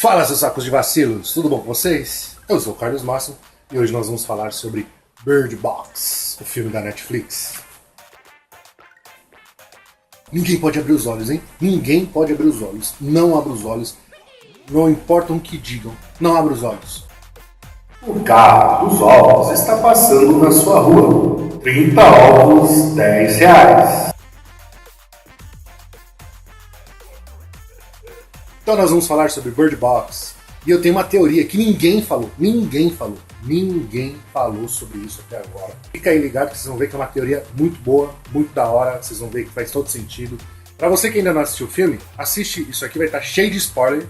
Fala, seus sacos de vacilos, tudo bom com vocês? Eu sou o Carlos Máximo e hoje nós vamos falar sobre Bird Box, o filme da Netflix. Ninguém pode abrir os olhos, hein? Ninguém pode abrir os olhos. Não abra os olhos. Não importa o que digam. Não abra os olhos. O carro dos ovos está passando na sua rua. 30 ovos, R$10. Então nós vamos falar sobre Bird Box. E eu tenho uma teoria que ninguém falou sobre isso até agora. Fica aí ligado que vocês vão ver que é uma teoria muito boa, muito da hora, vocês vão ver que faz todo sentido. Pra você que ainda não assistiu o filme, assiste, isso aqui vai estar cheio de spoiler.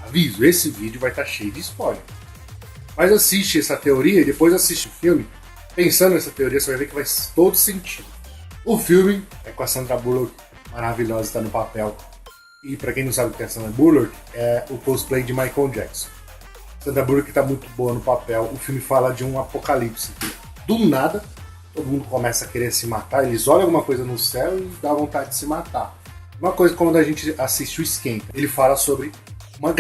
Aviso, esse vídeo vai estar cheio de spoiler. Mas assiste essa teoria e depois assiste o filme. Pensando nessa teoria, você vai ver que faz todo sentido. O filme é com a Sandra Bullock, maravilhosa, está no papel. E pra quem não sabe o que é a Sandra Bullock, é o cosplay de Michael Jackson. Sandra Bullock tá muito boa no papel. O filme fala de um apocalipse. Do nada, todo mundo começa a querer se matar. Eles olham alguma coisa no céu e dá vontade de se matar. Uma coisa quando a gente assiste o Esquenta. Ele fala sobre uma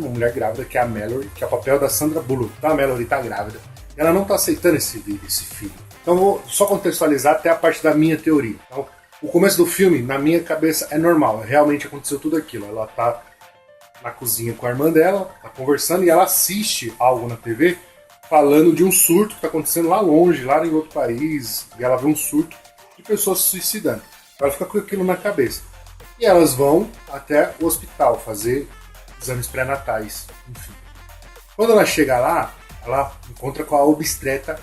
mulher grávida, que é a Mallory, que é o papel da Sandra Bullock. Então a Mallory tá grávida. E ela não tá aceitando esse filho. Então eu vou só contextualizar até a parte da minha teoria. Então, o começo do filme, na minha cabeça, é normal. Realmente aconteceu tudo aquilo. Ela tá na cozinha com a irmã dela, tá conversando e ela assiste algo na TV falando de um surto que tá acontecendo lá longe, lá em outro país. E ela vê um surto de pessoas se suicidando. Ela fica com aquilo na cabeça. E elas vão até o hospital fazer exames pré-natais, enfim. Quando ela chega lá, ela encontra com a obstetra,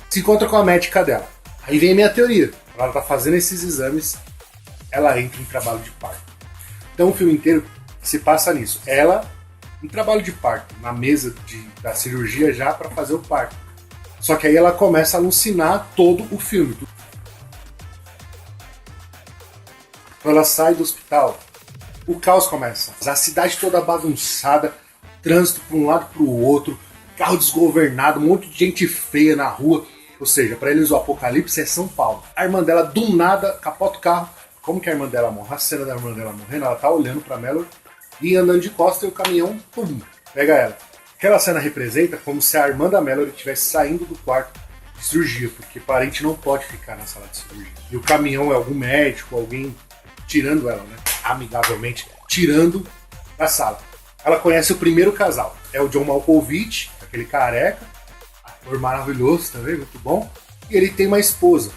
se encontra com a médica dela. Aí vem a minha teoria. Ela tá fazendo esses exames, ela entra em trabalho de parto. Então o filme inteiro se passa nisso. Ela em trabalho de parto, na mesa da cirurgia já para fazer o parto. Só que aí ela começa a alucinar todo o filme. Quando ela sai do hospital, o caos começa. A cidade toda bagunçada, trânsito para um lado para o outro, carro desgovernado, um monte de gente feia na rua. Ou seja, para eles o apocalipse é São Paulo. A irmã dela, do nada, capota o carro. Como que a irmã dela morre? A cena da irmã dela morrendo, ela tá olhando pra Mallory e andando de costas e o caminhão, pum, pega ela. Aquela cena representa como se a irmã da Mallory estivesse saindo do quarto de cirurgia, porque parente não pode ficar na sala de cirurgia. E o caminhão é algum médico, alguém tirando ela, né? Amigavelmente, tirando da sala. Ela conhece o primeiro casal. É o John Malkovich, aquele careca, ator maravilhoso também, muito bom. E ele tem uma esposa.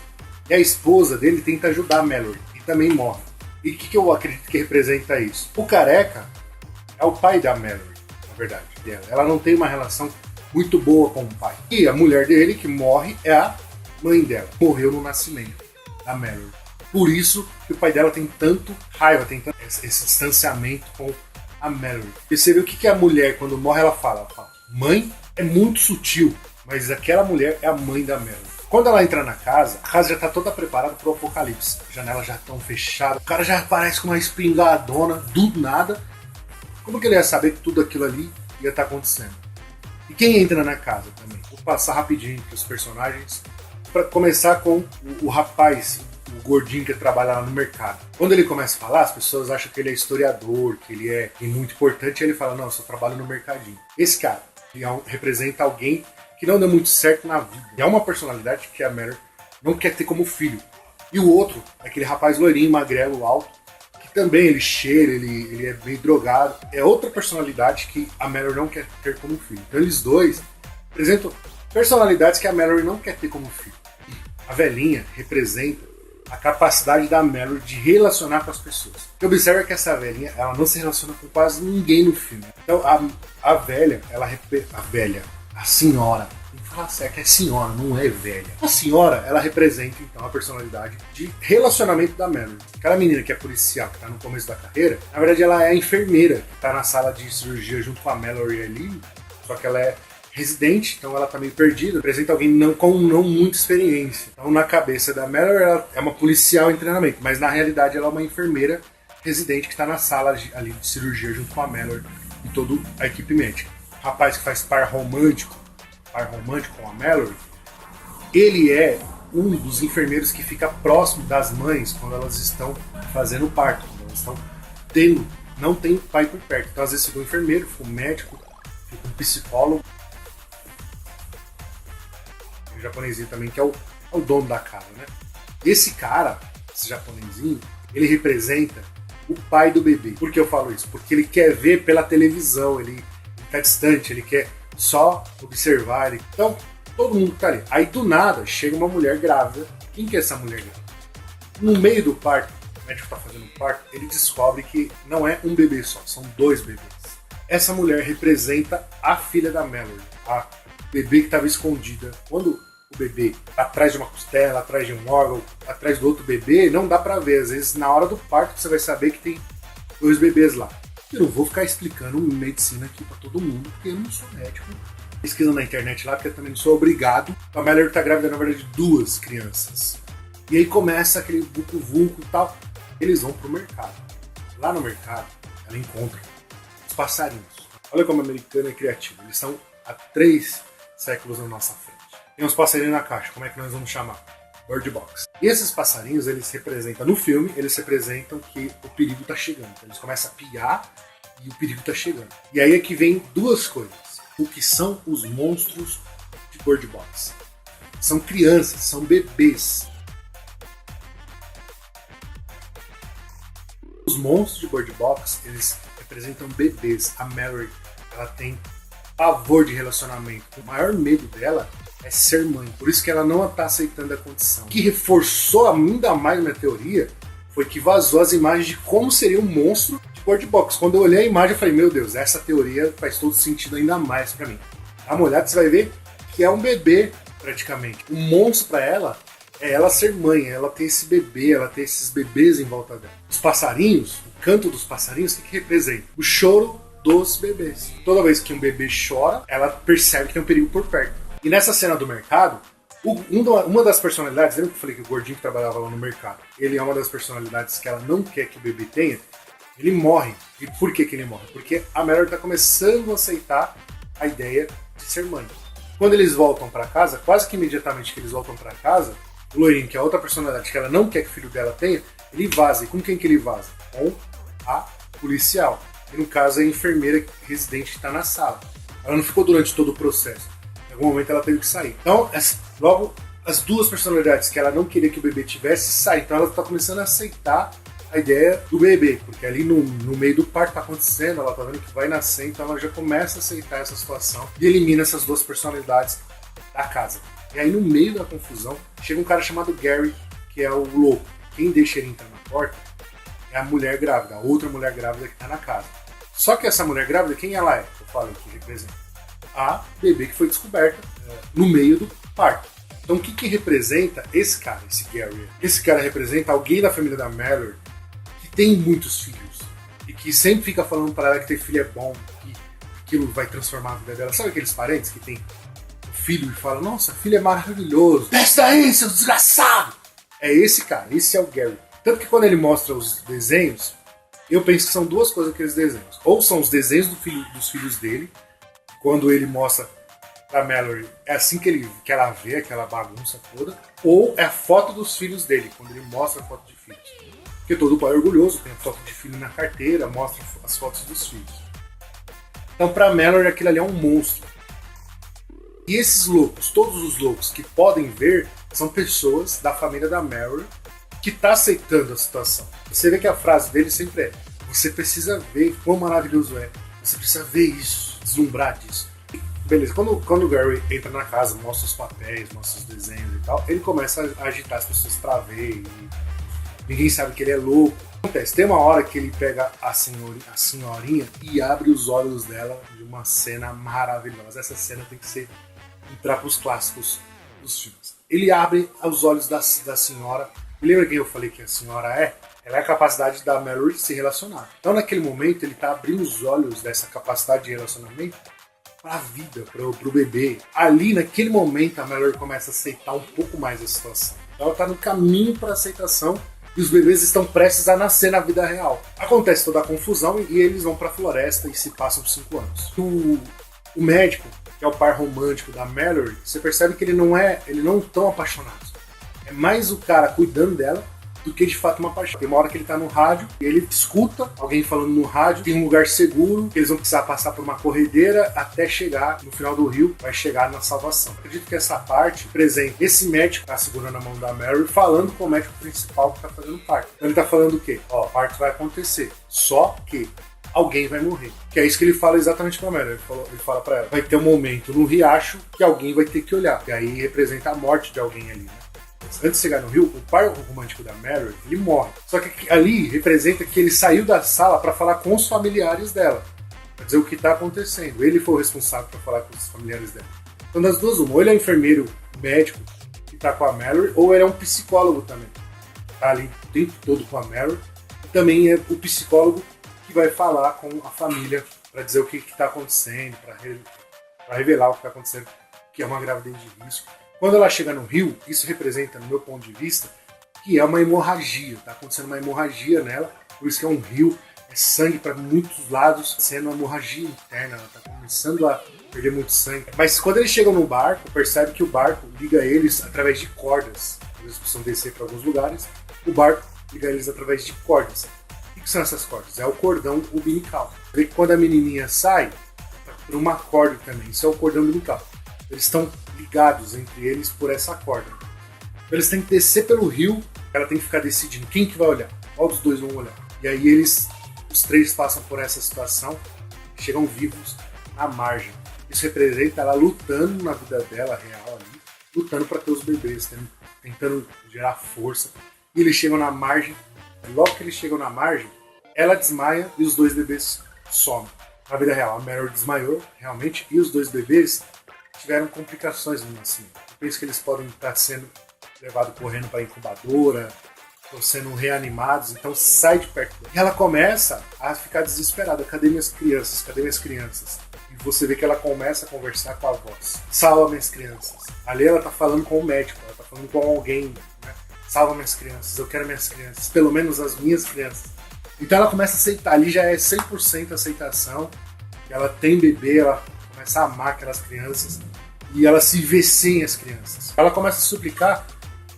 E a esposa dele tenta ajudar a Mallory. E também morre. E o que eu acredito que representa isso? O careca é o pai da Mallory, na verdade. Ela não tem uma relação muito boa com o pai. E a mulher dele, que morre, é a mãe dela. Morreu no nascimento da Mallory. Por isso que o pai dela tem tanto raiva, tem tanto esse distanciamento com a Mallory. E você vê o que a mulher, quando morre, ela fala, mãe é muito sutil. Mas aquela mulher é a mãe da Mallory. Quando ela entra na casa, a casa já está toda preparada para o apocalipse. As janelas já estão fechadas. O cara já aparece com uma espingadona do nada. Como que ele ia saber que tudo aquilo ali ia estar acontecendo? E quem entra na casa também? Vou passar rapidinho para os personagens. Para começar com o rapaz, o gordinho que trabalha lá no mercado. Quando ele começa a falar, as pessoas acham que ele é historiador, que ele é muito importante. E ele fala, não, eu só trabalho no mercadinho. Esse cara, ele representa alguém que não deu muito certo na vida. É uma personalidade que a Mallory não quer ter como filho. E o outro é aquele rapaz loirinho, magrelo, alto, que também ele cheira, ele é meio drogado. É outra personalidade que a Mallory não quer ter como filho. Então eles dois apresentam personalidades que a Mallory não quer ter como filho. A velhinha representa a capacidade da Mallory de relacionar com as pessoas. O que observa é que essa velhinha, ela não se relaciona com quase ninguém no filme. Então a velha, a senhora, tem que falar sério, que é senhora, não é velha. A senhora, ela representa então a personalidade de relacionamento da Mallory. Aquela menina que é policial, que tá no começo da carreira, na verdade ela é a enfermeira, que tá na sala de cirurgia junto com a Mallory ali, só que ela é residente, então ela tá meio perdida, representa alguém com não muita experiência. Então na cabeça da Mallory ela é uma policial em treinamento, mas na realidade ela é uma enfermeira residente que tá na sala ali de cirurgia junto com a Mallory e toda a equipe médica. Rapaz que faz par romântico com a Mallory, ele é um dos enfermeiros que fica próximo das mães quando elas estão fazendo o parto, quando elas estão tendo não tem pai por perto. Então às vezes fica um enfermeiro, fica um médico, fica um psicólogo. O japonesinho também, que é o dono da casa, né? Esse cara, esse japonesinho, ele representa o pai do bebê. Por que eu falo isso? Porque ele quer ver pela televisão, ele tá distante, ele quer só observar. Então, todo mundo tá ali. Aí do nada chega uma mulher grávida. Quem que é essa mulher grávida? No meio do parto, o médico tá fazendo o parto, ele descobre que não é um bebê só, são 2 bebês. Essa mulher representa a filha da Mallory, a bebê que estava escondida. Quando o bebê tá atrás de uma costela, atrás de um órgão, atrás do outro bebê, não dá pra ver. Às vezes na hora do parto você vai saber que tem 2 bebês lá. Eu não vou ficar explicando medicina aqui pra todo mundo, porque eu não sou médico. Pesquisa na internet lá, porque eu também não sou obrigado. A Mallory tá grávida, na verdade, de 2 crianças. E aí começa aquele vucu-vucu e tal. Eles vão pro mercado. Lá no mercado, ela encontra os passarinhos. Olha como o americano é criativo. Eles estão há 3 séculos na nossa frente. Tem uns passarinhos na caixa, como é que nós vamos chamar? Bird Box. E esses passarinhos, eles representam, no filme, eles representam que o perigo tá chegando. Então, eles começam a piar e o perigo tá chegando. E aí é que vem 2 coisas. O que são os monstros de Bird Box? São crianças, são bebês. Os monstros de Bird Box, eles representam bebês. A Mallory, ela tem pavor de relacionamento. O maior medo dela é ser mãe. Por isso que ela não está aceitando a condição. O que reforçou ainda mais minha teoria foi que vazou as imagens de como seria um monstro de Bird Box. Quando eu olhei a imagem, eu falei, meu Deus, essa teoria faz todo sentido ainda mais para mim. Dá uma olhada, você vai ver que é um bebê, praticamente. O monstro para ela é ela ser mãe, ela ter esse bebê, ela ter esses bebês em volta dela. Os passarinhos, o canto dos passarinhos, o que representa? O choro dos bebês. Toda vez que um bebê chora, ela percebe que tem um perigo por perto. E nessa cena do mercado, uma das personalidades, lembra que eu falei que o gordinho que trabalhava lá no mercado, ele é uma das personalidades que ela não quer que o bebê tenha, ele morre. E por que ele morre? Porque a Mallory está começando a aceitar a ideia de ser mãe. Quando eles voltam para casa, quase que imediatamente que eles voltam para casa, o loirinho, que é outra personalidade que ela não quer que o filho dela tenha, ele vaza. E com quem que ele vaza? Com a policial. E no caso, a enfermeira residente que está na sala. Ela não ficou durante todo o processo. Em algum momento ela teve que sair. Então, logo, as 2 personalidades que ela não queria que o bebê tivesse saem. Então ela está começando a aceitar a ideia do bebê. Porque ali no meio do parto está acontecendo, ela está vendo que vai nascer, então ela já começa a aceitar essa situação e elimina essas 2 personalidades da casa. E aí no meio da confusão, chega um cara chamado Gary, que é o louco. Quem deixa ele entrar na porta é a mulher grávida, a outra mulher grávida que está na casa. Só que essa mulher grávida, quem ela é? Eu falei que representa a bebê que foi descoberta no meio do parto. Então o que representa esse cara, esse Gary? Esse cara representa alguém da família da Mallory que tem muitos filhos e que sempre fica falando para ela que ter filho é bom, que aquilo vai transformar a vida dela. Sabe aqueles parentes que tem filho e fala, nossa, filho é maravilhoso, desce daí, seu desgraçado! É esse cara, esse é o Gary. Tanto que quando ele mostra os desenhos, eu penso que são 2 coisas aqueles desenhos. Ou são os desenhos dos filhos dele, quando ele mostra pra Mallory, é assim que ela vê aquela bagunça toda, ou é a foto dos filhos dele, quando ele mostra a foto de filhos. Porque todo pai é orgulhoso, tem a foto de filho na carteira, mostra as fotos dos filhos. Então pra Mallory aquilo ali é um monstro. E esses loucos, todos os loucos que podem ver, são pessoas da família da Mallory que tá aceitando a situação. Você vê que a frase dele sempre é, você precisa ver quão maravilhoso é, você precisa ver isso, deslumbrar disso. Beleza, quando o Gary entra na casa, mostra os papéis, mostra os desenhos e tal, ele começa a agitar as pessoas pra ver, e ninguém sabe que ele é louco. Acontece, tem uma hora que ele pega a senhorinha e abre os olhos dela de uma cena maravilhosa. Essa cena tem que entrar pros clássicos dos filmes. Ele abre os olhos da senhora. Lembra que eu falei que a senhora ela é a capacidade da Mallory de se relacionar. Então naquele momento ele está abrindo os olhos dessa capacidade de relacionamento para a vida, para o bebê. Ali naquele momento a Mallory começa a aceitar um pouco mais a situação. Ela está no caminho para a aceitação e os bebês estão prestes a nascer na vida real. Acontece toda a confusão e eles vão para a floresta e se passam por 5 anos. O médico, que é o par romântico da Mallory, você percebe que eles não estão apaixonados. É mais o cara cuidando dela do que de fato uma paixão. Tem uma hora que ele tá no rádio e ele escuta alguém falando no rádio, tem um lugar seguro, que eles vão precisar passar por uma corredeira até chegar no final do rio, vai chegar na salvação. Acredito que essa parte presente esse médico tá segurando a mão da Mary, falando com o médico principal que tá fazendo parte. Então ele tá falando o quê? Ó, o parto vai acontecer, só que alguém vai morrer. Que é isso que ele fala exatamente pra Mary. Ele fala pra ela, vai ter um momento no riacho que alguém vai ter que olhar. E aí representa a morte de alguém ali, né? Antes de chegar no rio, o par romântico da Mary, ele morre. Só que ali representa que ele saiu da sala para falar com os familiares dela, para dizer o que está acontecendo. Ele foi o responsável para falar com os familiares dela. Então, das duas, uma, ou ele é um enfermeiro médico que está com a Mary, ou ele é um psicólogo também. Está ali o tempo todo com a Mary. E também é o psicólogo que vai falar com a família para dizer o que está acontecendo, para revelar o que está acontecendo, que é uma gravidez de risco. Quando ela chega no rio, isso representa, no meu ponto de vista, que é uma hemorragia. Está acontecendo uma hemorragia nela, por isso que é um rio, é sangue para muitos lados, sendo uma hemorragia interna, ela está começando a perder muito sangue. Mas quando eles chegam no barco, percebe que o barco liga eles através de cordas. Eles precisam descer para alguns lugares, o barco liga eles através de cordas. O que são essas cordas? É o cordão umbilical. Vê que quando a menininha sai, por uma corda também, isso é o cordão umbilical. Eles estão ligados entre eles por essa corda. Então eles têm que descer pelo rio, ela tem que ficar decidindo quem que vai olhar, qual dos dois vão olhar. E aí os três passam por essa situação, chegam vivos na margem. Isso representa ela lutando na vida dela real ali, lutando para ter os bebês, tentando gerar força. E eles chegam na margem, logo que eles chegam na margem, ela desmaia e os dois bebês somem. Na vida real, a Meryl desmaiou realmente e os dois bebês tiveram complicações no nascimento. Eu penso que eles podem estar sendo levados correndo para a incubadora, estão sendo reanimados, então sai de perto dela. E ela começa a ficar desesperada. Cadê minhas crianças? Cadê minhas crianças? E você vê que ela começa a conversar com a voz. Salva minhas crianças. Ali ela está falando com o médico, ela está falando com alguém, né? Salva minhas crianças, eu quero minhas crianças, pelo menos as minhas crianças. Então ela começa a aceitar, ali já é 100% aceitação. Ela tem bebê, ela começa a amar aquelas crianças e ela se vê sem as crianças. Ela começa a suplicar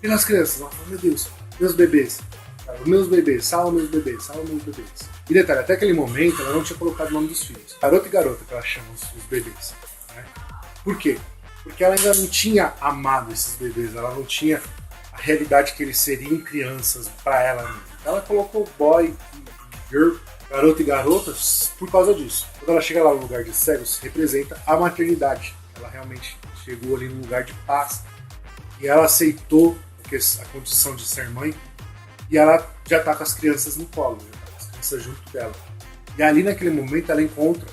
pelas crianças. Ela fala, meu Deus, meus bebês, salva meus bebês, salva meus bebês. E detalhe, até aquele momento ela não tinha colocado o nome dos filhos. Garota e garota que ela chama os bebês. Né? Por quê? Porque ela ainda não tinha amado esses bebês, ela não tinha a realidade que eles seriam crianças para ela mesma. Então ela colocou boy e girl, garoto e garotas por causa disso. Quando ela chega lá no lugar de cegos, representa a maternidade. Ela realmente chegou ali num lugar de paz e ela aceitou a condição de ser mãe e ela já está com as crianças no colo, já está com as crianças junto dela. E ali naquele momento ela encontra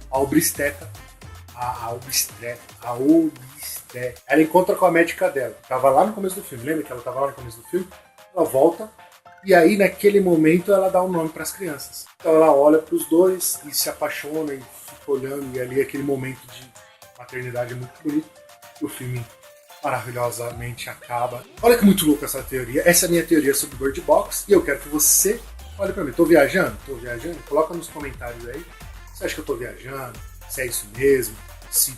a obstetra, ela encontra com a médica dela. Estava lá no começo do filme, lembra que ela estava lá no começo do filme? Ela volta e aí naquele momento ela dá um nome para as crianças. Então ela olha para os dois e se apaixona e fica olhando, e ali aquele momento de maternidade é muito bonito. E o filme maravilhosamente acaba. Olha que muito louco essa teoria. Essa é a minha teoria sobre Bird Box e eu quero que você olhe para mim. Tô viajando? Coloca nos comentários aí. Você acha que eu tô viajando? Se é isso mesmo? Se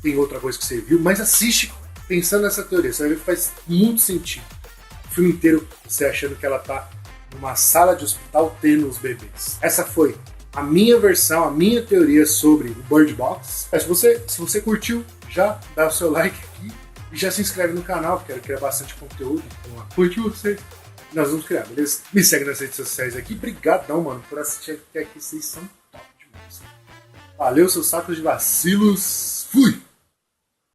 tem outra coisa que você viu? Mas assiste pensando nessa teoria. Você vai ver que faz muito sentido. O filme inteiro você achando que ela tá numa sala de hospital tendo os bebês. Essa foi a minha versão, a minha teoria sobre o Bird Box. Se você curtiu, já dá o seu like aqui e já se inscreve no canal, porque quero criar bastante conteúdo. Então, curte vocês. Nós vamos criar, beleza? Me segue nas redes sociais aqui. Obrigadão, mano, por assistir até aqui. Vocês são top demais. Valeu, seus sacos de vacilos. Fui!